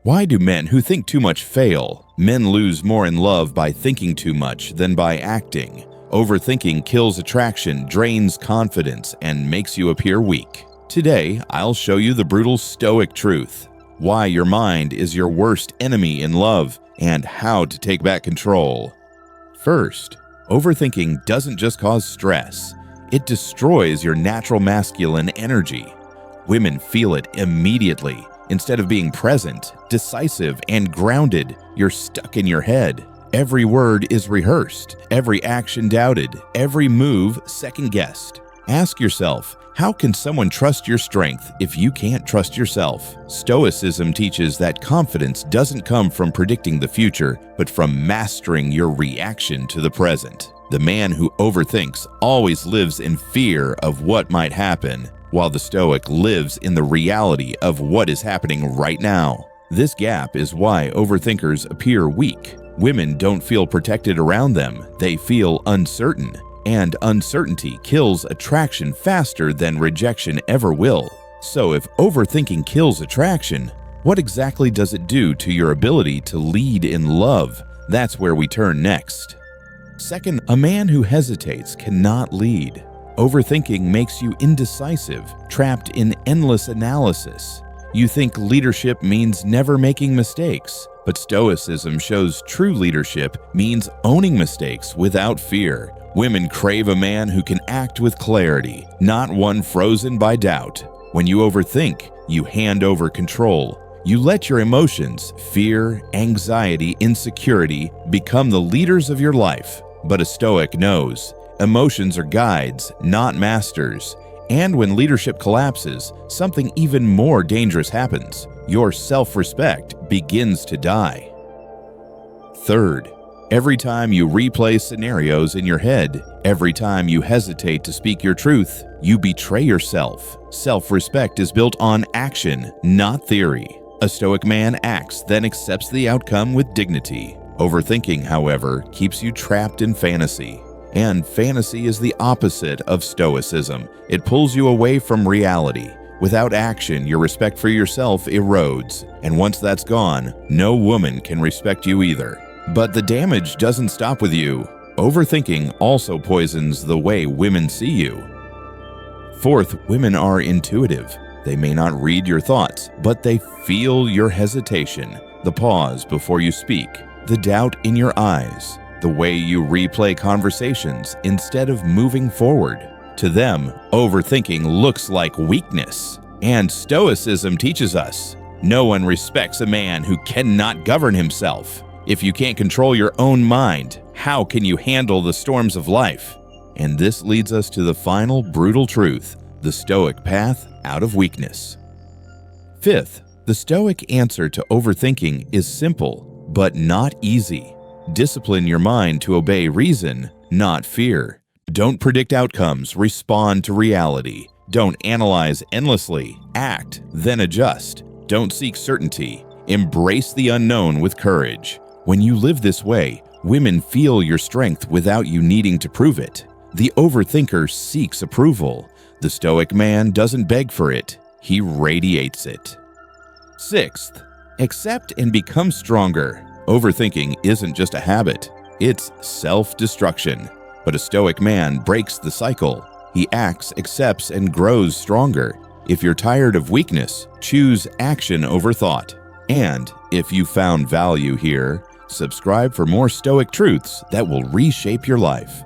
Why do men who think too much fail? Men lose more in love by thinking too much than by acting. Overthinking kills attraction, drains confidence, and makes you appear weak. Today, I'll show you the brutal Stoic truth, why your mind is your worst enemy in love, and how to take back control. First, overthinking doesn't just cause stress. It destroys your natural masculine energy. Women feel it immediately. Instead of being present, decisive, and grounded, you're stuck in your head. Every word is rehearsed, every action doubted, every move second-guessed. Ask yourself, how can someone trust your strength if you can't trust yourself? Stoicism teaches that confidence doesn't come from predicting the future, but from mastering your reaction to the present. The man who overthinks always lives in fear of what might happen, while the Stoic lives in the reality of what is happening right now. This gap is why overthinkers appear weak. Women don't feel protected around them, they feel uncertain. And uncertainty kills attraction faster than rejection ever will. So if overthinking kills attraction, what exactly does it do to your ability to lead in love? That's where we turn next. Second, a man who hesitates cannot lead. Overthinking makes you indecisive, trapped in endless analysis. You think leadership means never making mistakes, but Stoicism shows true leadership means owning mistakes without fear. Women crave a man who can act with clarity, not one frozen by doubt. When you overthink, you hand over control. You let your emotions, fear, anxiety, insecurity, become the leaders of your life. But a Stoic knows, emotions are guides, not masters. And when leadership collapses, something even more dangerous happens. Your self-respect begins to die. Third, every time you replay scenarios in your head, every time you hesitate to speak your truth, you betray yourself. Self-respect is built on action, not theory. A Stoic man acts, then accepts the outcome with dignity. Overthinking, however, keeps you trapped in fantasy. And fantasy is the opposite of Stoicism. It pulls you away from reality. Without action, your respect for yourself erodes. And once that's gone, no woman can respect you either. But the damage doesn't stop with you. Overthinking also poisons the way women see you. Fourth, women are intuitive. They may not read your thoughts, but they feel your hesitation, the pause before you speak, the doubt in your eyes, the way you replay conversations instead of moving forward. To them, overthinking looks like weakness. And Stoicism teaches us, no one respects a man who cannot govern himself. If you can't control your own mind, how can you handle the storms of life? And this leads us to the final brutal truth, the Stoic path out of weakness. Fifth, the Stoic answer to overthinking is simple, but not easy. Discipline your mind to obey reason, not fear. Don't predict outcomes, respond to reality. Don't analyze endlessly, act, then adjust. Don't seek certainty, embrace the unknown with courage. When you live this way, women feel your strength without you needing to prove it. The overthinker seeks approval. The Stoic man doesn't beg for it, he radiates it. Sixth, accept and become stronger. Overthinking isn't just a habit, it's self-destruction. But a Stoic man breaks the cycle. He acts, accepts, and grows stronger. If you're tired of weakness, choose action over thought. And if you found value here, subscribe for more Stoic truths that will reshape your life.